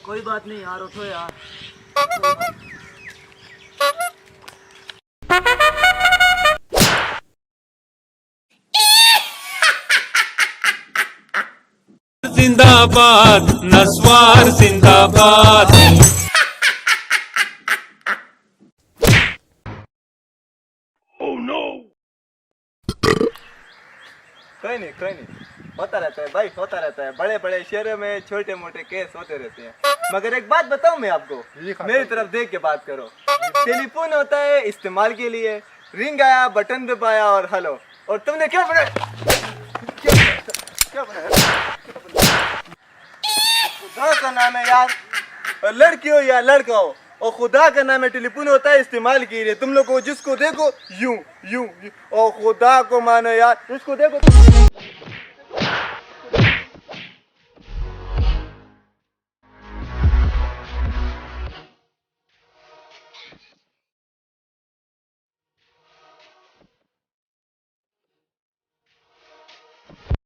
कोई बात नहीं यार, उठो यार। जिंदाबाद नस्वार जिंदाबाद। कोई नहीं, होता रहता है भाई, होता रहता है। बड़े बड़े शहरों में छोटे मोटे केस होते रहते हैं। मगर एक बात बताऊं मैं आपको, मेरी तरफ देख के बात करो। टेलीफोन होता है इस्तेमाल के लिए, रिंग आया, बटन दबाया और हेलो। और तुमने क्या बनाया? खुदा का नाम है यार, और लड़की हो या लड़का हो, और खुदा का नाम है, टेलीफोन होता है इस्तेमाल के लिए। तुम लोग को जिसको देखो यूं यूं यूं, और खुदा को मानो यार, इसको देखो